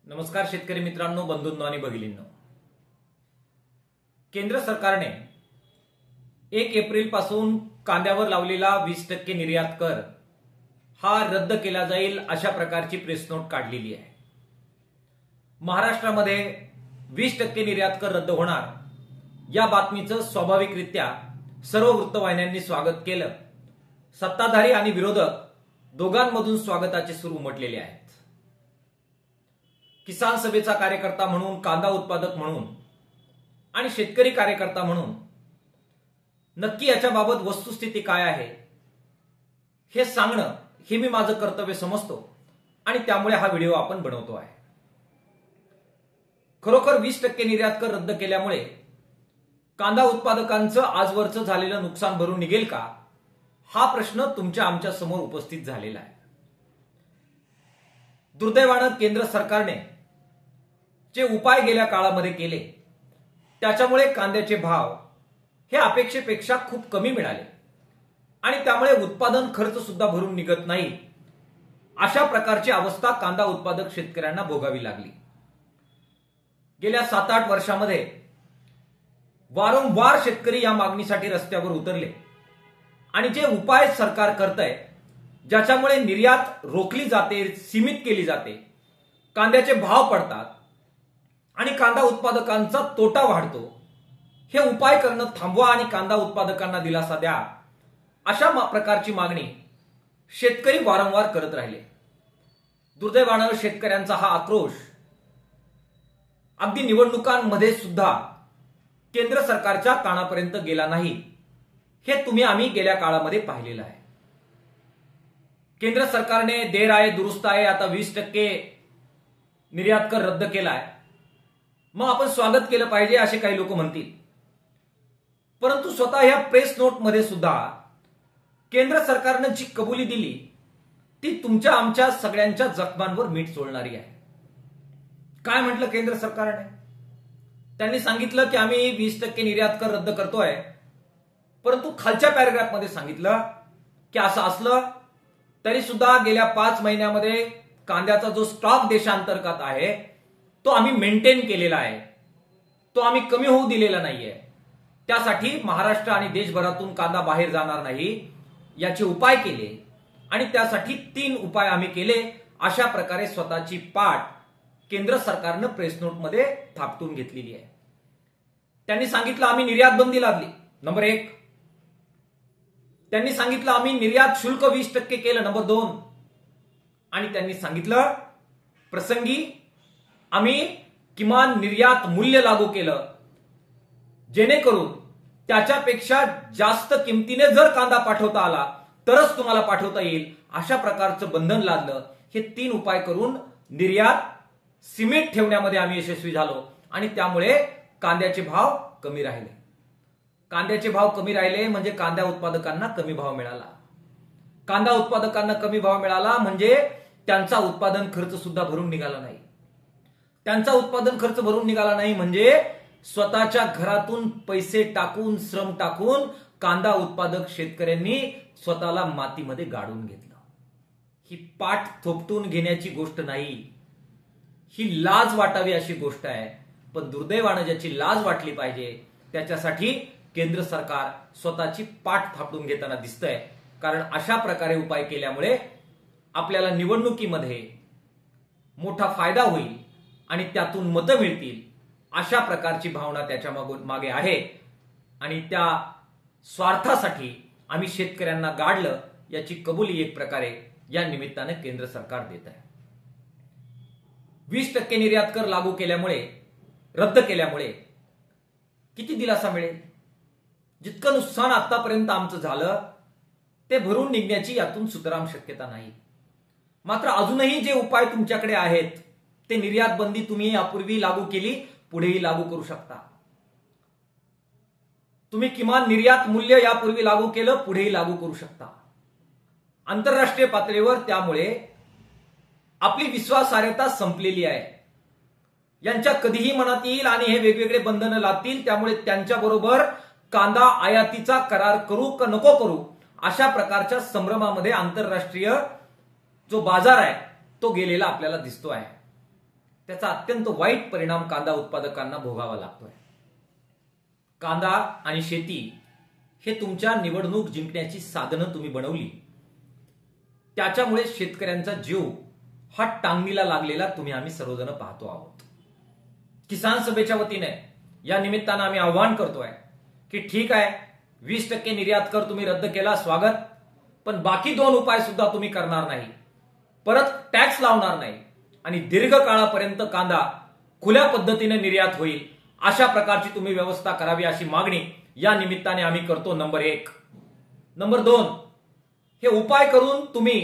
नमस्कार शेतकरी मित्रांनो, बंधूंनो आणि भगिनींनो. केंद्र सरकारने 1 एप्रिल पासून कांद्यावर लावलेला 20% निर्यात कर हा रद्द केला जाईल अशा प्रकारची प्रेस नोट काढलेली आहे. महाराष्ट्रामध्ये 20% निर्यात कर रद्द होणार या बातमीचं स्वाभाविकरित्या सर्व वृत्तवाहिन्यांनी स्वागत केलं. सत्ताधारी आणि विरोधक दोघांमधून स्वागताचे सूर उमटलेले आहेत. किसान सभेचा कार्यकर्ता म्हणून, कांदा उत्पादक म्हणून आणि शेतकरी कार्यकर्ता म्हणून नक्की याच्याबाबत वस्तुस्थिती काय आहे हे सांगणं हे मी माझं कर्तव्य समजतो आणि त्यामुळे हा व्हिडिओ आपण बनवतो आहे. खरोखर 20% निर्यात कर रद्द केल्यामुळे कांदा उत्पादकांचं आजवरचं झालेलं नुकसान भरून निघेल का, हा प्रश्न तुमच्या आमच्या समोर उपस्थित झालेला आहे. दुर्दैवानं केंद्र सरकारने जे उपाय गेल्या काळामध्ये केले त्याच्यामुळे कांद्याचे भाव हे अपेक्षेपेक्षा खूप कमी मिळाले आणि त्यामुळे उत्पादन खर्च सुद्धा भरून निघत नाही. अशा प्रकारची अवस्था कांदा उत्पादक शेतकऱ्यांना भोगावी लागली. गेल्या 7-8 वर्षामध्ये वारंवार शेतकरी या मागणीसाठी रस्त्यावर उतरले आणि जे उपाय सरकार करतंय ज्याच्यामुळे निर्यात रोखली जाते, सीमित केली जाते, कांद्याचे भाव पडतात आणि कांदा उत्पादकांचा तोटा वाढतो, हे उपाय करणं थांबवा आणि कांदा उत्पादकांना दिलासा द्या, अशा प्रकारची मागणी शेतकरी वारंवार करत राहिले. दुर्दैवानं शेतकऱ्यांचा हा आक्रोश अगदी निवडणुकांमध्ये सुद्धा केंद्र सरकारच्या कानापर्यंत गेला नाही. हे तुम्ही आम्ही गेल्या काळामध्ये पाहिलेलं आहे. केंद्र सरकारने देर आहे दुरुस्त आहे, आता 20% निर्यात कर रद्द केलाय, मग आपण स्वागत केलं पाहिजे असे काही लोक म्हणतील. परंतु स्वतः या प्रेस नोट मध्ये सुद्धा केंद्र सरकारनं जी कबुली दिली ती तुमच्या आमच्या सगळ्यांच्या जखमांवर मीठ चोळणारी आहे. काय म्हटलं केंद्र सरकारने? त्यांनी सांगितलं की आम्ही 20% निर्यात कर रद्द करतोय, परंतु खालच्या पॅराग्राफ मध्ये सांगितलं की असं असलं तरी सुद्धा गेल्या 5 महिन्यामध्ये कांद्याचा जो स्टॉक देशांतर्गत आहे तो आम्ही मेंटेन केलेला आहे, तो आम्ही कमी होऊ दिलेला नाहीये. त्यासाठी महाराष्ट्र आणि देशभरातून कांदा बाहेर जाणार नाही याचे उपाय केले आणि त्यासाठी 3 उपाय आम्ही केले. अशा प्रकारे स्वतःची पाठ केंद्र सरकारनं प्रेस नोट मध्ये थापटून घेतलेली आहे. त्यांनी सांगितलं आम्ही निर्यात बंदी लादली, नंबर 1. त्यांनी सांगितलं आम्ही निर्यात शुल्क 20% केलं, नंबर 2. आणि त्यांनी सांगितलं प्रसंगी आम्ही किमान निर्यात मूल्य लागू केलं, जेणेकरून त्याच्यापेक्षा जास्त किमतीने जर कांदा पाठवता आला तरच तुम्हाला पाठवता येईल, अशा प्रकारचं बंधन लादलं. हे 3 उपाय करून निर्यात सीमित ठेवण्यामध्ये आम्ही यशस्वी झालो आणि त्यामुळे कांद्याचे भाव कमी राहिले. कांद्याचे भाव कमी राहिले म्हणजे कांदा उत्पादकांना कमी भाव मिळाला. कांदा उत्पादकांना कमी भाव मिळाला म्हणजे त्यांचा उत्पादन खर्च सुद्धा भरून निघाला नाही. त्यांचा उत्पादन खर्च भरून निघाला नाही म्हणजे स्वतःच्या घरातून पैसे टाकून, श्रम टाकून कांदा उत्पादक शेतकऱ्यांनी स्वतःला मातीमध्ये गाडून घेतलं. ही पाठ थोपटून घेण्याची गोष्ट नाही, ही लाज वाटावी अशी गोष्ट आहे. पण दुर्दैवानं ज्याची लाज वाटली पाहिजे त्याच्यासाठी केंद्र सरकार स्वतःची पाठ थापटून घेताना दिसतंय. कारण अशा प्रकारे उपाय केल्यामुळे आपल्याला निवडणुकीमध्ये मोठा फायदा होईल आणि त्यातून मतं मिळतील, अशा प्रकारची भावना त्याच्या मागे आहे आणि त्या स्वार्थासाठी आम्ही शेतकऱ्यांना गाडलं याची कबुली एक प्रकारे या निमित्ताने केंद्र सरकार देत आहे. 20% निर्यात कर लागू केल्यामुळे, रद्द केल्यामुळे किती दिलासा मिळेल? जितकं नुकसान आतापर्यंत आमचं झालं ते भरून निघण्याची यातून सुतराम शक्यता नाही. मात्र अजूनही जे उपाय तुमच्याकडे आहेत ते निर्यात बंदी तुम्ही यापूर्वी लागू केली, पुढेही लागू करू शकता. तुम्ही किमान निर्यात मूल्य यापूर्वी लागू केलं, पुढेही लागू करू शकता. आंतरराष्ट्रीय पातळीवर त्यामुळे आपली विश्वासार्हता संपलेली आहे. यांच्या कधीही मनात येईल आणि हे वेगवेगळे बंधनं लादतील, त्यामुळे त्यांच्या बरोबर कांदा आयातीचा करार करू का नको करू अशा प्रकारच्या संभ्रमामध्ये आंतरराष्ट्रीय जो बाजार आहे तो गेलेला आपल्याला दिसतो आहे. त्याचा अत्यंत वाईट परिणाम कांदा उत्पादकांना भोगावा लागतोय. कांदा आणि शेती हे तुमच्या निवडणूक जिंकण्याची साधनं तुम्ही बनवली. त्याच्यामुळे शेतकऱ्यांचा जीव हा टांगणीला लागलेला आम्ही सर्वजण पाहतो आहोत. किसान सभेच्या वतीने या निमित्तानं आम्ही आव्हान करतोय की ठीक आहे, 20% निर्यात कर तुम्ही रद्द केला, स्वागत, पण बाकी 2 उपाय सुद्धा तुम्ही करणार नाही. परत टॅक्स लावणार नाही आणि दीर्घ काळापर्यंत कांदा खुल्या पद्धतीने निर्यात होईल अशा प्रकारची तुम्ही व्यवस्था करावी अशी मागणी या निमित्ताने आम्ही करतो. नंबर 1. नंबर 2, हे उपाय करून तुम्ही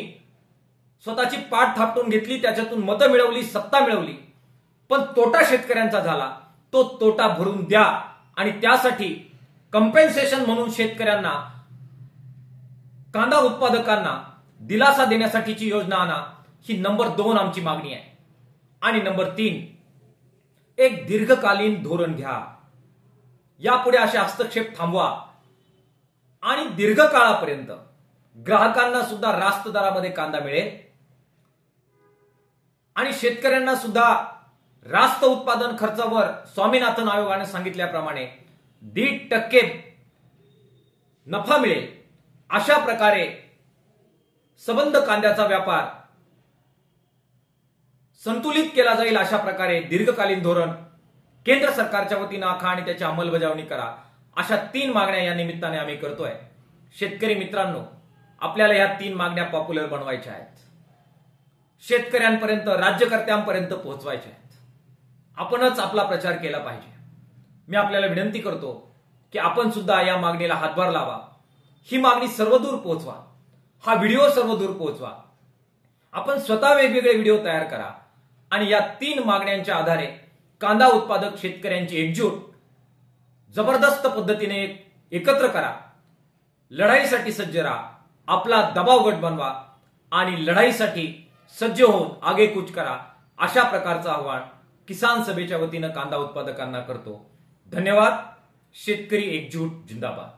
स्वतःची पाठ थापटून घेतली, त्याच्यातून मतं मिळवली, सत्ता मिळवली, पण तोटा शेतकऱ्यांचा झाला. तो तोटा भरून द्या आणि त्यासाठी कंपेन्सेशन म्हणून शेतकऱ्यांना, कांदा उत्पादकांना दिलासा देण्यासाठीची योजना आणा. ही नंबर 2 आमची मागणी आहे. आणि नंबर 3, एक दीर्घकालीन धोरण घ्या. यापुढे असे हस्तक्षेप थांबवा आणि दीर्घकाळापर्यंत ग्राहकांना सुद्धा रास्त दरामध्ये कांदा मिळेल आणि शेतकऱ्यांना सुद्धा रास्त उत्पादन खर्चावर स्वामीनाथन आयोगाने सांगितल्याप्रमाणे 1.5% नफा मिळेल. अशा प्रकारे सबंध कांद्याचा व्यापार संतुलित केला जाईल. अशा प्रकारे दीर्घकालीन धोरण केंद्र सरकारच्या वतीनं आखा आणि त्याची अंमलबजावणी करा. अशा 3 मागण्या या निमित्ताने आम्ही करतोय. शेतकरी मित्रांनो, आपल्याला या 3 मागण्या पॉप्युलर बनवायच्या आहेत, शेतकऱ्यांपर्यंत, राज्यकर्त्यांपर्यंत पोहोचवायच्या आहेत. आपणच आपला प्रचार केला पाहिजे. मी आपल्याला विनंती करतो की आपण सुद्धा या मागणीला हातभार लावा. ही मागणी सर्वदूर पोहोचवा. हा व्हिडिओ सर्वदूर पोहोचवा. आपण स्वतः वेगवेगळे व्हिडिओ तयार करा आणि या 3 मागण्यांच्या आधारे कांदा उत्पादक शेतकऱ्यांची एकजूट जबरदस्त पद्धतीने एकत्र करा. लढाईसाठी सज्ज राहा. आपला दबाव गट बनवा आणि लढाईसाठी सज्ज होऊन आगेकूच करा. अशा प्रकारचं आव्हान किसान सभेच्या वतीनं कांदा उत्पादकांना करतो. धन्यवाद. शेतकरी एकजूट जिंदाबाद.